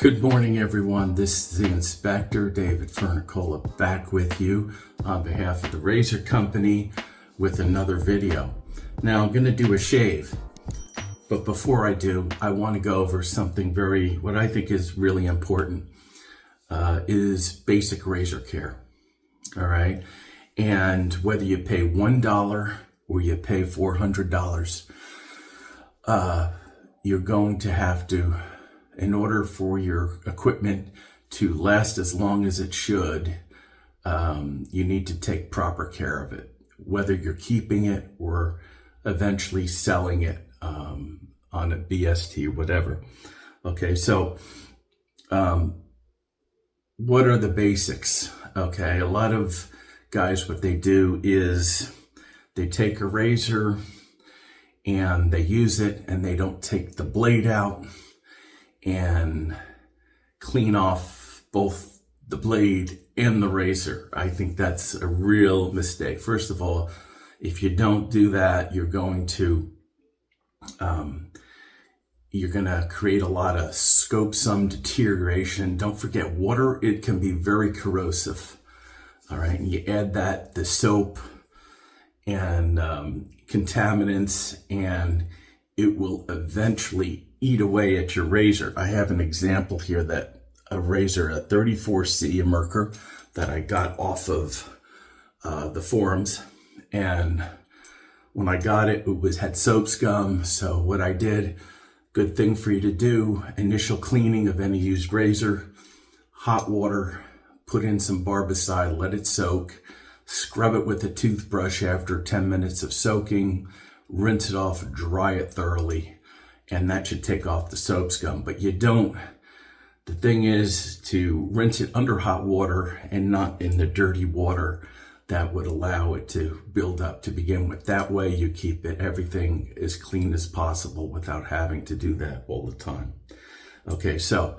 Good morning, everyone. This is the Inspector, David Fernicola, back with you on behalf of the Razor Company with another video. Now, I'm going to do a shave, but before I do, I want to go over something what I think is really important, is basic razor care, all right? And whether you pay $1 or you pay $400, you're going to have to, in order for your equipment to last as long as it should, you need to take proper care of it, whether you're keeping it or eventually selling it on a BST or whatever. Okay, so what are the basics? Okay, a lot of guys, what they do is they take a razor and they use it and they don't take the blade out and clean off both the blade and the razor. I think that's a real mistake. First of all, if you don't do that, you're going to create a lot of scope sum deterioration. Don't forget, water, it can be very corrosive. All right, and you add the soap and contaminants, and it will eventually eat away at your razor. I have an example here that a razor, a 34C, a Merker, that I got off of the forums. And when I got it, had soap scum. So what I did, good thing for you to do, initial cleaning of any used razor, hot water, put in some barbicide, let it soak, scrub it with a toothbrush after 10 minutes of soaking, rinse it off, dry it thoroughly, and that should take off the soap scum. But the thing is to rinse it under hot water and not in the dirty water that would allow it to build up to begin with. That way you keep everything as clean as possible without having to do that all the time. Okay, so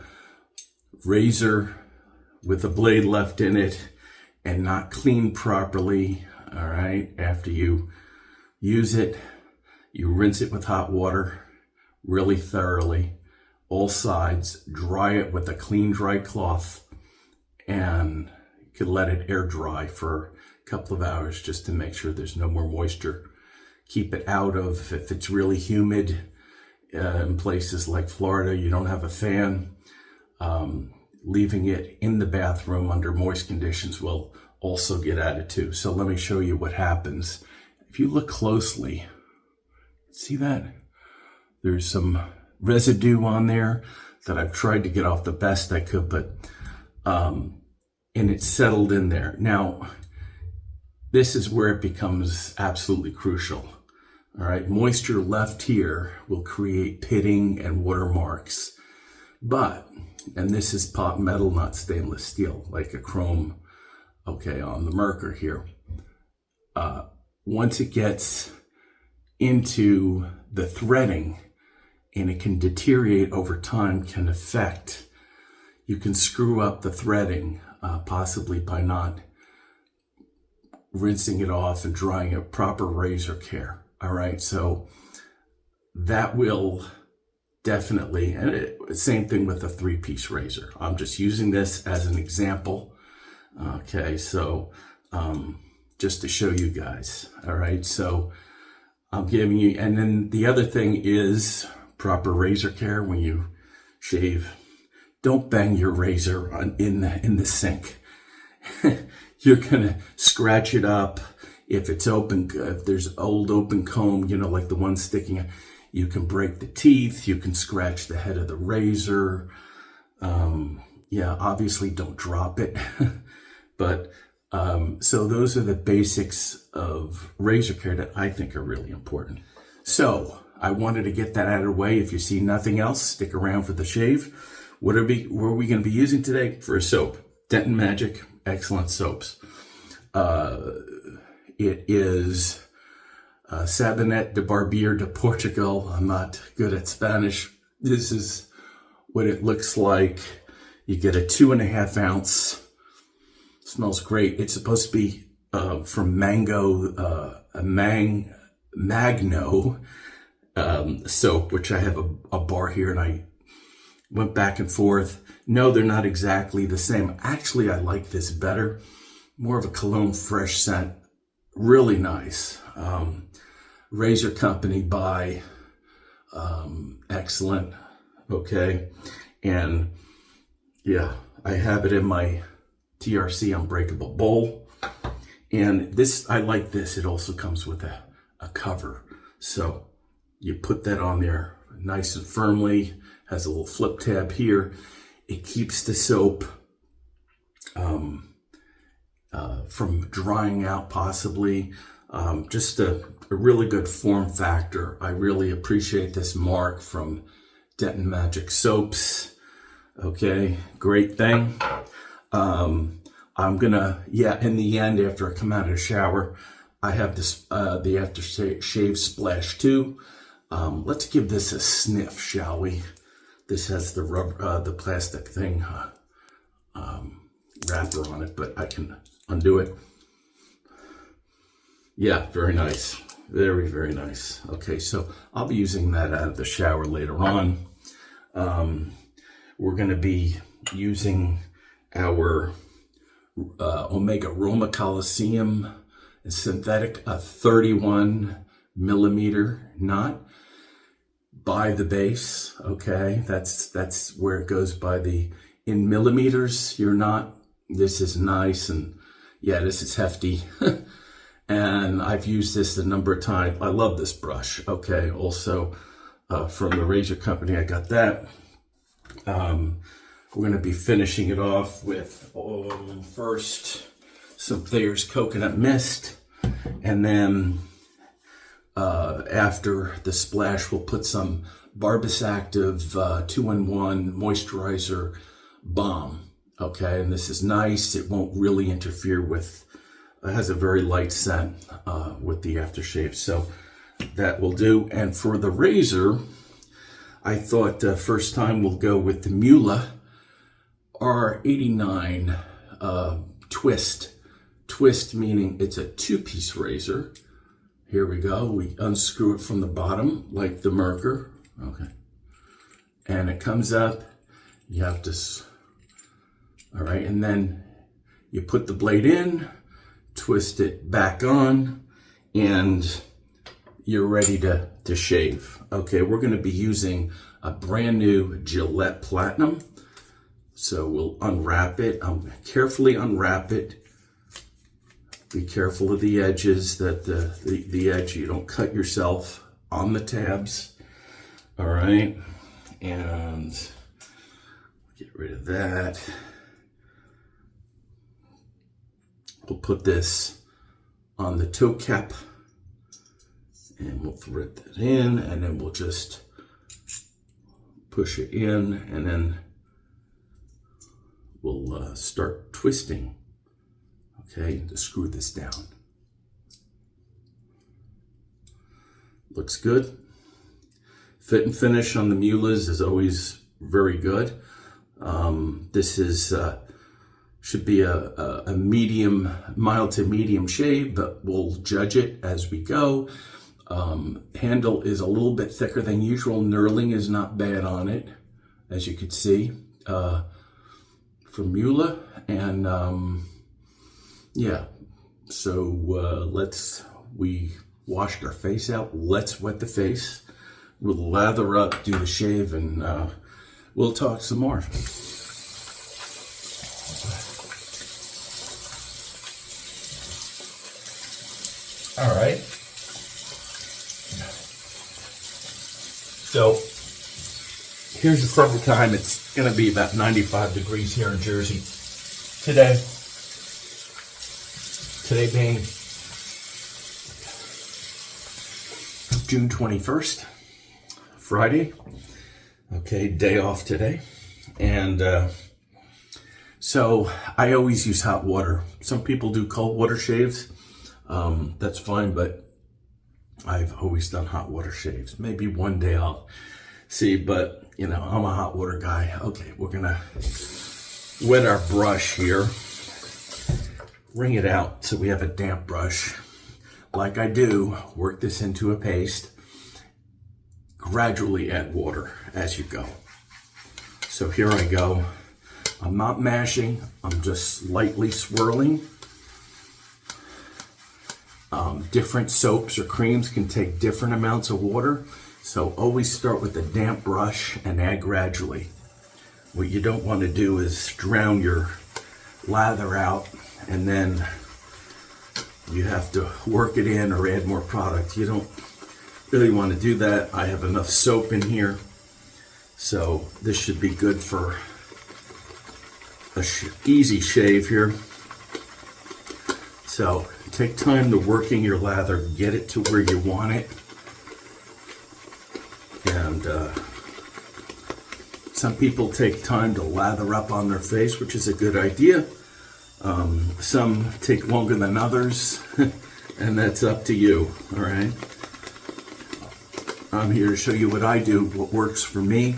razor with a blade left in it and not cleaned properly, all right, after you use it, you rinse it with hot water really thoroughly, all sides, dry it with a clean, dry cloth, and you could let it air dry for a couple of hours just to make sure there's no more moisture. Keep it out of, if it's really humid in places like Florida, you don't have a fan, leaving it in the bathroom under moist conditions will also get at it too. So let me show you what happens. If you look closely, see that? There's some residue on there that I've tried to get off the best I could, but and it's settled in there. Now, this is where it becomes absolutely crucial. All right, moisture left here will create pitting and watermarks. But, and this is pot metal, not stainless steel, like a chrome, okay, on the Merker here. Once it gets into the threading, and it can deteriorate over time, you can screw up the threading, possibly by not rinsing it off and drying it, proper razor care. All right, so that will definitely, and same thing with a 3-piece razor. I'm just using this as an example. Okay, so just to show you guys. All right, so I'm giving you, and then the other thing is proper razor care when you shave. Don't bang your razor in the sink. You're gonna scratch it up. If it's open, if there's old open comb, like the one sticking out, you can break the teeth, you can scratch the head of the razor. Yeah, obviously don't drop it. But so those are the basics of razor care that I think are really important. So I wanted to get that out of the way. If you see nothing else, stick around for the shave. What are we going to be using today for a soap? Denton Majik, excellent soaps. It is Sabonete de Barbear de Portugal. I'm not good at Spanish. This is what it looks like. You get a 2.5 ounce. Smells great. It's supposed to be from Mango, Magno soap, which I have a bar here, and went back and forth. No, they're not exactly the same. Actually, I like this better. More of a cologne fresh scent. Really nice. Razor Company by excellent. Okay. And yeah, I have it in my TRC Unbreakable bowl. And this, I like this. It also comes with a cover. So you put that on there nice and firmly. Has a little flip tab here. It keeps the soap from drying out possibly. Just a really good form factor. I really appreciate this mark from Denton Majik soaps. Okay, great thing. I'm gonna, in the end, after I come out of the shower, I have this, the aftershave splash too. Let's give this a sniff, shall we? This has the rubber, the plastic thing, wrapper on it, but I can undo it. Yeah, very nice. Very, very nice. Okay, so I'll be using that out of the shower later on. We're going to be using our Omega Roma Coliseum synthetic, a 31 millimeter knot by the base. Okay, that's where it goes by the in millimeters. You're not. This is nice, and yeah, this is hefty. And I've used this a number of times. I love this brush. Okay, also from the Razor Company, I got that. We're going to be finishing it off with first some Thayer's Coconut Mist, and then after the splash, we'll put some Barbear Active 2-in-1 moisturizer balm. Okay, and this is nice. It won't really interfere with. It has a very light scent with the aftershave, so that will do. And for the razor, I thought first time we'll go with the Muhle R89 Twist. Twist meaning it's a two-piece razor. Here we go. We unscrew it from the bottom like the Merkur. Okay. And it comes up. You have to, all right, and then you put the blade in, twist it back on, and you're ready to shave. Okay, we're going to be using a brand new Gillette Platinum. So we'll unwrap it. Carefully unwrap it. Be careful of the edges, that the edge, you don't cut yourself on the tabs. All right, and get rid of that. We'll put this on the toe cap, and we'll thread that in, and then we'll just push it in, and then we'll start twisting, okay, to screw this down. Looks good. Fit and finish on the Muhles is always very good. This is should be a medium, mild to medium shave, but we'll judge it as we go. Handle is a little bit thicker than usual. Knurling is not bad on it, as you could see, from Muhle. And yeah, so we washed our face out. Let's wet the face. We'll lather up, do the shave, and we'll talk some more. All right. So here's the summertime. It's going to be about 95 degrees here in Jersey today. Today being June 21st, Friday. Okay, day off today. And so I always use hot water. Some people do cold water shaves. That's fine, but I've always done hot water shaves. Maybe one day I'll see, but you know, I'm a hot water guy. Okay, we're gonna wet our brush here. Wring it out so we have a damp brush. Like I do, work this into a paste. Gradually add water as you go. So here I go. I'm not mashing, I'm just lightly swirling. Different soaps or creams can take different amounts of water, so always start with a damp brush and add gradually. What you don't want to do is drown your lather out and then you have to work it in or add more product. You don't really want to do that. I have enough soap in here, so this should be good for a easy shave here. So take time to working your lather, get it to where you want it. And some people take time to lather up on their face, which is a good idea. Some take longer than others, and that's up to you, all right? I'm here to show you what I do, what works for me.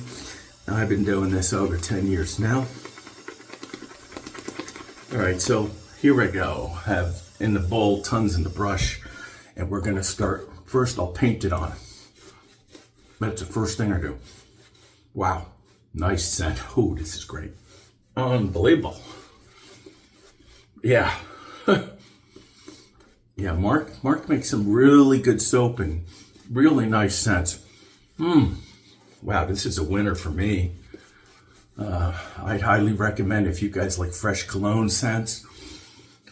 I've been doing this over 10 years now. All right, so here I go. Have in the bowl, tons in the brush, and we're gonna start. First, I'll paint it on. That's the first thing I do. Wow, nice scent. Oh, this is great. Unbelievable. Yeah. Yeah, Mark makes some really good soap and really nice scents. Wow, this is a winner for me. I'd highly recommend if you guys like fresh cologne scents.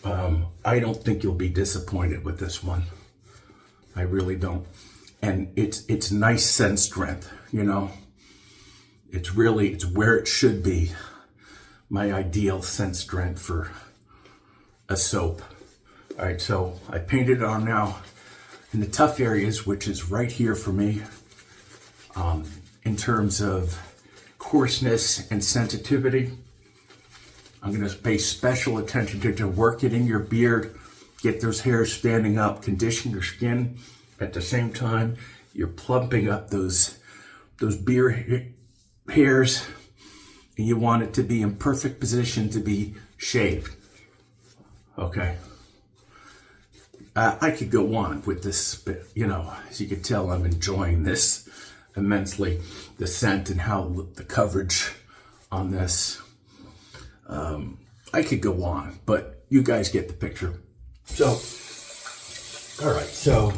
I don't think you'll be disappointed with this one. I really don't. And it's nice scent strength, you know. It's where it should be. My ideal scent strength for a soap. All right, so I painted it on now in the tough areas, which is right here for me, in terms of coarseness and sensitivity. I'm going to pay special attention to work it in your beard, get those hairs standing up, condition your skin. At the same time, you're plumping up those beard hairs, and you want it to be in perfect position to be shaved. Okay. I could go on with this, but, you know, as you can tell, I'm enjoying this immensely, the scent and how the coverage on this. I could go on, but you guys get the picture. So, all right, so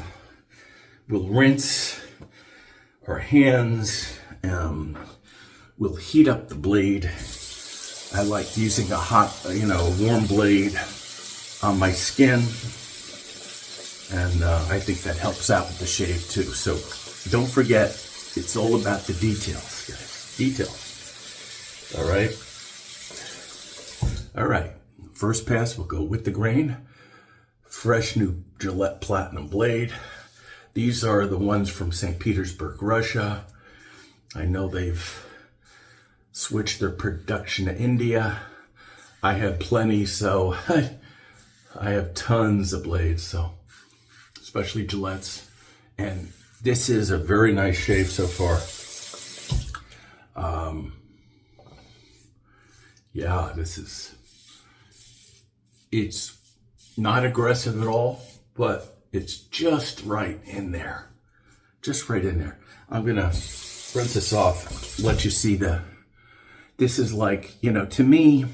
we'll rinse our hands. We'll heat up the blade. I like using a warm blade on my skin. And I think that helps out with the shave too. So don't forget, it's all about the details, guys. Details. All right. All right. First pass, we'll go with the grain. Fresh new Gillette Platinum blade. These are the ones from St. Petersburg, Russia. I know they've switched their production to India. I have plenty, so I have tons of blades, so especially Gillette's. And this is a very nice shave so far. Yeah, it's not aggressive at all, but it's just right in there. Just right in there. I'm gonna rinse this off, let you see this is like, you know, to me,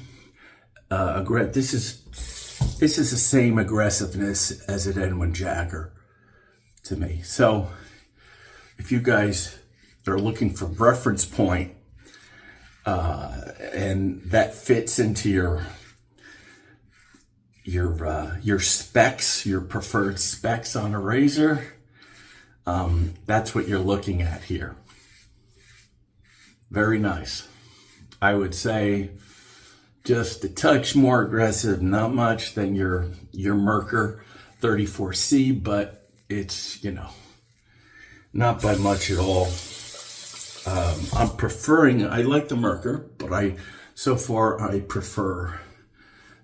this is the same aggressiveness as an Edwin Jagger to me. So if you guys are looking for reference point, and that fits into your specs, your preferred specs on a razor, that's what you're looking at here. Very nice. I would say just a touch more aggressive, not much than your Merkur 34C, but it's, you know, not by much at all. I like the Merkur, but so far I prefer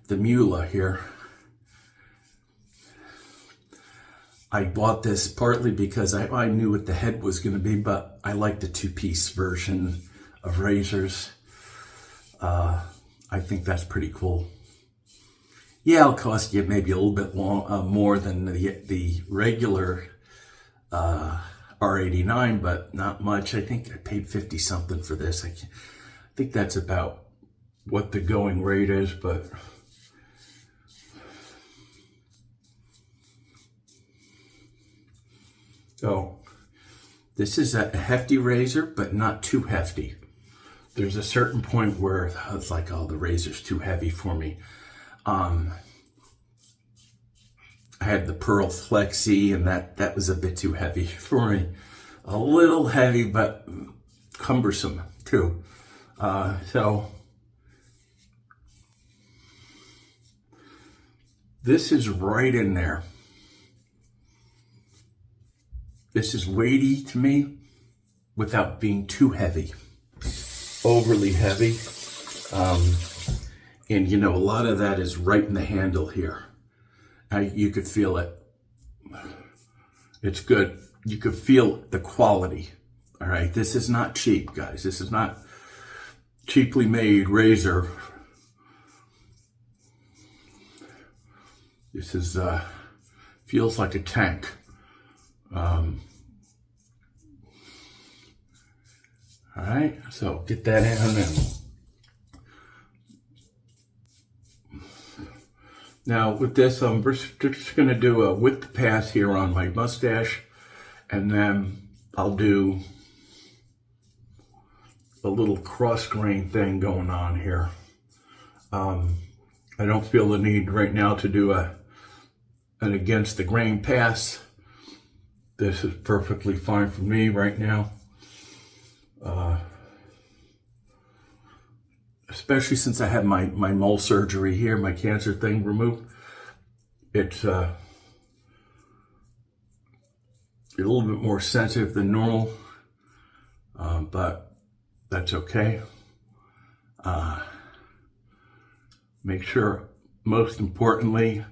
the Muhle here. I bought this partly because I knew what the head was going to be, but I like the two-piece version of razors. I think that's pretty cool. Yeah, it'll cost you maybe a little bit more than the regular R89, but not much. I think I paid 50 something for this. think that's about what the going rate is, but so this is a hefty razor, but not too hefty. There's a certain point where it's like, oh, the razor's too heavy for me. I had the Pearl Flexi, and that was a bit too heavy for me. A little heavy, but cumbersome too. So this is right in there. This is weighty to me without being too heavy, overly heavy. And you know, a lot of that is right in the handle here. You could feel it. It's good. You could feel the quality. All right. This is not cheap, guys. This is not cheaply made razor. This is, feels like a tank. All right. So get that in and now with this, I'm just going to do a width pass here on my mustache, and then I'll do a little cross grain thing going on here. I don't feel the need right now to do an against the grain pass. This is perfectly fine for me right now. Especially since I had my mole surgery here, my cancer thing removed. It's a little bit more sensitive than normal, but that's okay. Make sure, most importantly,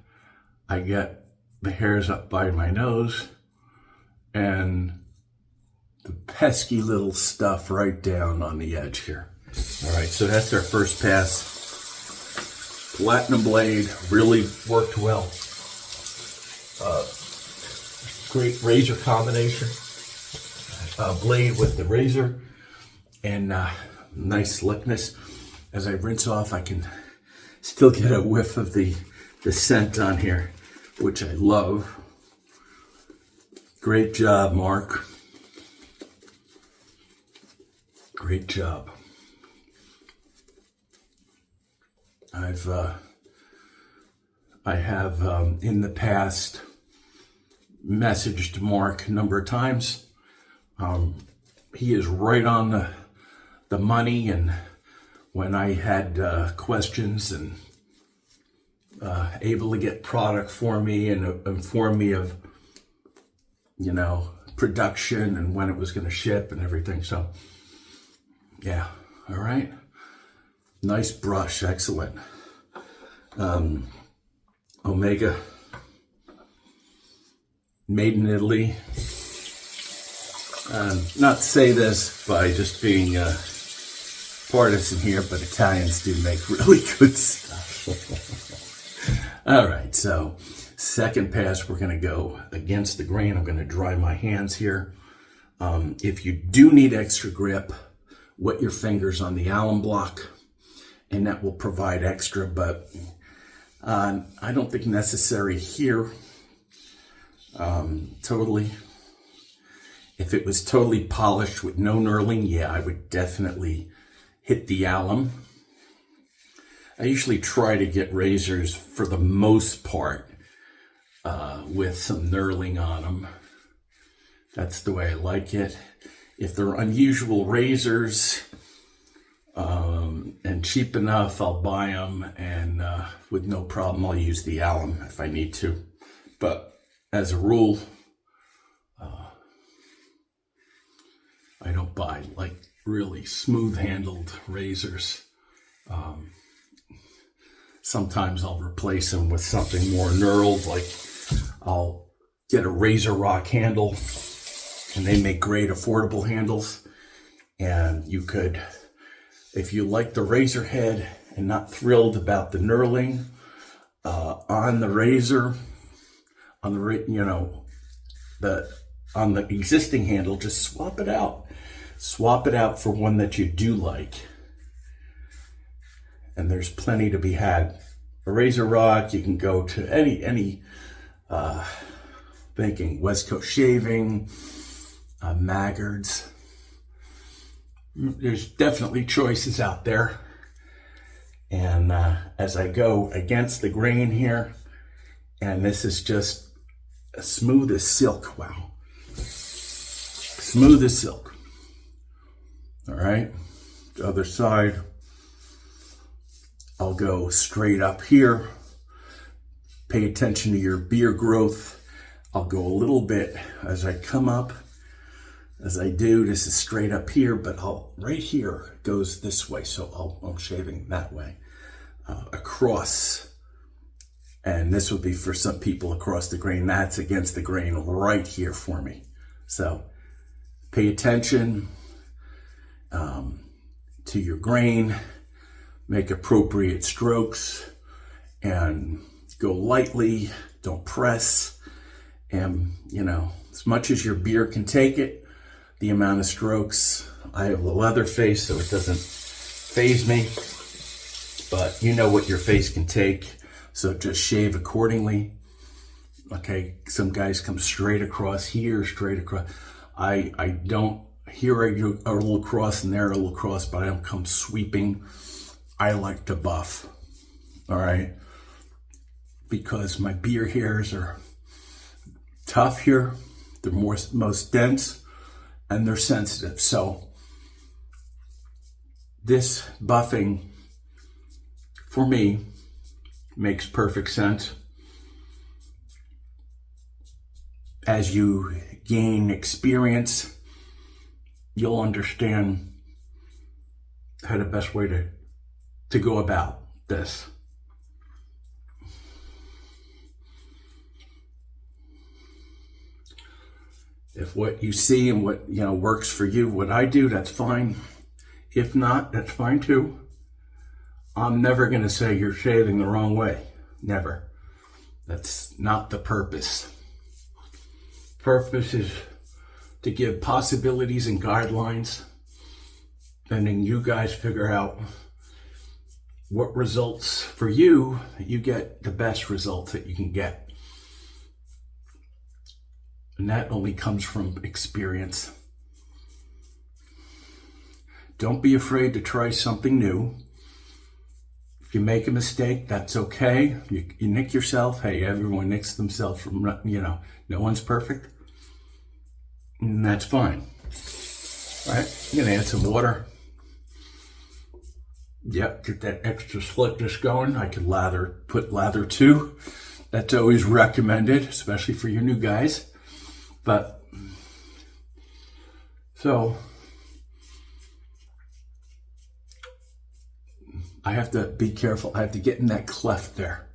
I get the hairs up by my nose and the pesky little stuff right down on the edge here. All right, so that's our first pass. Platinum blade really worked well. Great razor combination. Blade with the razor and nice slickness. As I rinse off, I can still get a whiff of the scent on here, which I love. Great job, Mark. Great job. I have in the past messaged Mark a number of times. He is right on the money, and when I had questions and able to get product for me and inform me of, you know, production and when it was going to ship and everything. So yeah, all right. Nice brush, excellent. Omega, made in Italy. Not to say this by just being partisan here, but Italians do make really good stuff. All right, so second pass, we're going to go against the grain. I'm going to dry my hands here. If you do need extra grip, wet your fingers on the alum block, and that will provide extra, but I don't think necessary here. Totally. If it was totally polished with no knurling, yeah, I would definitely hit the alum. I usually try to get razors, for the most part, with some knurling on them. That's the way I like it. If they're unusual razors and cheap enough, I'll buy them, and with no problem, I'll use the alum if I need to. But as a rule, I don't buy like really smooth-handled razors. Sometimes I'll replace them with something more knurled, like I'll get a Razor Rock handle, and they make great affordable handles. And you could, if you like the razor head and not thrilled about the knurling on the razor, on the on the existing handle, just swap it out. Swap it out for one that you do like. and there's plenty to be had. A razor rod, you can go to any thinking West Coast Shaving, Maggards. There's definitely choices out there. And as I go against the grain here, and this is just smooth as silk. Wow. Smooth as silk. All right. The other side, I'll go straight up here. Pay attention to your beard growth. I'll go a little bit as I come up. As I do, this is straight up here, but right here goes this way. So I'm shaving that way, across. And this would be for some people across the grain. That's against the grain right here for me. So pay attention to your grain, make appropriate strokes, and go lightly, don't press. And, you know, as much as your beard can take it, the amount of strokes. I have a leather face, so it doesn't faze me, but you know what your face can take, so just shave accordingly. Okay, some guys come straight across here, straight across. I don't, here I do a little cross and there a little cross, but I don't come sweeping. I like to buff, all right? Because my beard hairs are tough here. They're most dense and they're sensitive. So this buffing for me makes perfect sense. As you gain experience, you'll understand how the best way to go about this. If what you see and what works for you, what I do, that's fine. If not, that's fine too. I'm never going to say you're shaving the wrong way. Never. That's not the purpose. Purpose is to give possibilities and guidelines, and then you guys figure out what results for you, you get the best results that you can get. And that only comes from experience. Don't be afraid to try something new. If you make a mistake, that's okay. You nick yourself. Hey, everyone nicks themselves from, no one's perfect. And that's fine. All right, I'm gonna add some water. Yep, get that extra slickness going. I could put lather too. That's always recommended, especially for your new guys. But, so, I have to be careful. I have to get in that cleft there.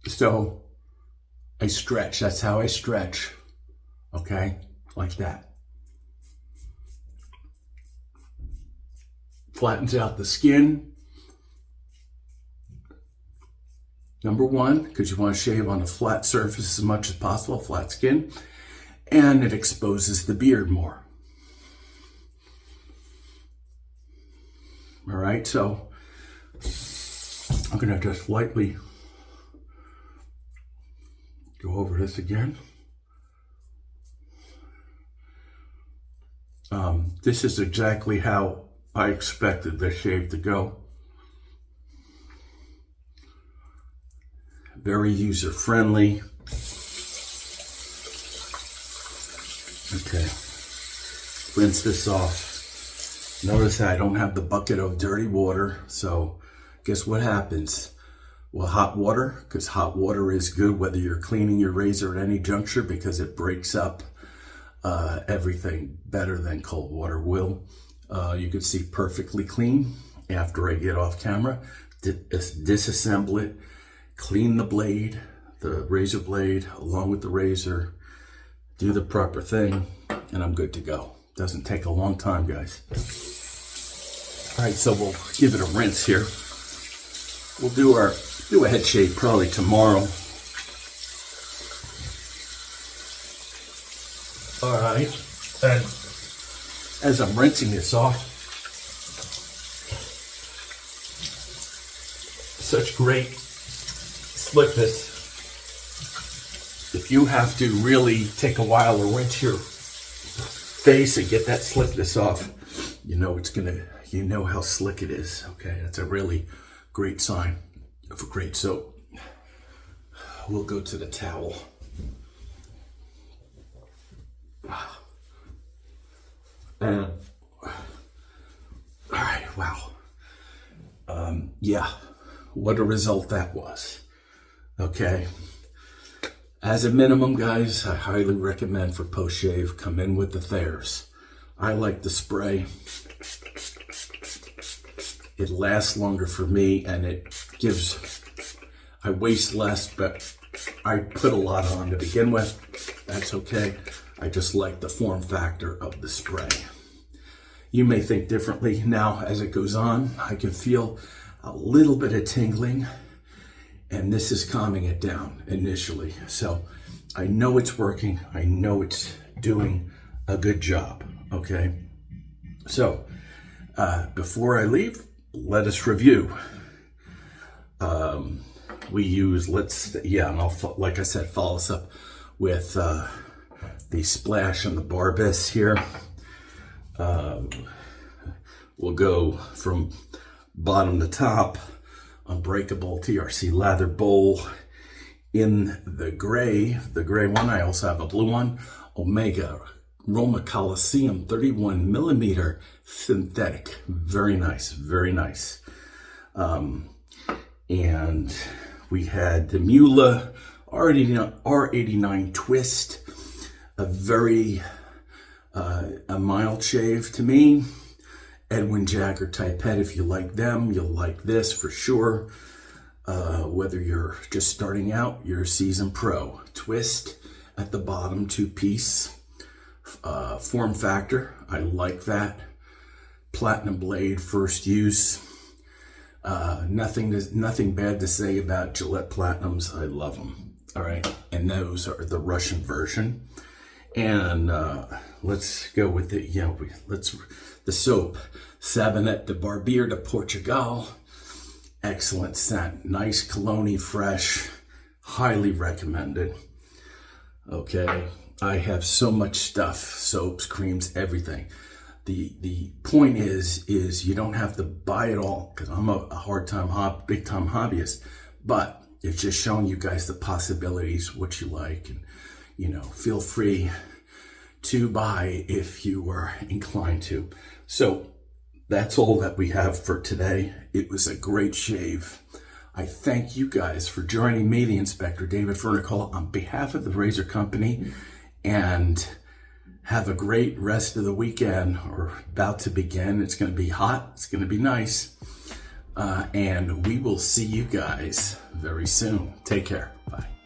So, I stretch. That's how I stretch. Okay? Like that. Flattens out the skin. Number one, because you want to shave on a flat surface as much as possible, flat skin. And it exposes the beard more. All right, so I'm going to just lightly go over this again. This is exactly how I expected the shave to go. Very user-friendly. Okay, rinse this off. Notice I don't have the bucket of dirty water, so guess what happens? Well, hot water, because hot water is good whether you're cleaning your razor at any juncture because it breaks up everything better than cold water will. You can see perfectly clean after I get off camera. Disassemble it, clean the blade, the razor blade along with the razor, do the proper thing, and I'm good to go. Doesn't take a long time, guys. All right, so we'll give it a rinse here. We'll do a head shave probably tomorrow. All right, and as I'm rinsing this off, such great slickness. If you have to really take a while to rinse your face and get that slickness off, you know how slick it is. Okay, that's a really great sign of a great soap. We'll go to the towel. And all right, wow. Yeah, what a result that was. Okay. As a minimum, guys, I highly recommend for post-shave, come in with the Thayers. I like the spray. It lasts longer for me, and I waste less, but I put a lot on to begin with. That's okay. I just like the form factor of the spray. You may think differently. Now, as it goes on, I can feel a little bit of tingling, and this is calming it down initially. So I know it's working. I know it's doing a good job, okay? So before I leave, let us review. We use, and I'll, like I said, follow us up with the splash and the Barbear here. We'll go from bottom to top. Unbreakable TRC lather bowl in the gray one. I also have a blue one, Omega Roma Coliseum 31 millimeter synthetic. Very nice, very nice. And we had the Muhle R89 Twist, a very a mild shave to me. Edwin Jagger type head. If you like them, you'll like this for sure. Whether you're just starting out, you're a seasoned pro. Twist at the bottom, 2-piece. Form factor, I like that. Platinum blade, first use. Nothing bad to say about Gillette Platinums. I love them. All right, and those are the Russian version. And let's go with it. The soap, Sabonete de Barbear de Portugal. Excellent scent, nice cologne, fresh, highly recommended. Okay, I have so much stuff, soaps, creams, everything. The point is you don't have to buy it all, because I'm a big time hobbyist, but it's just showing you guys the possibilities, what you like, and feel free to buy if you are inclined to. So that's all that we have for today. It was a great shave. I thank you guys for joining me, the Inspector David Fernicola, on behalf of the Razor Company, and have a great rest of the weekend, or about to begin. It's going to be hot. It's going to be nice. And we will see you guys very soon. Take care. Bye.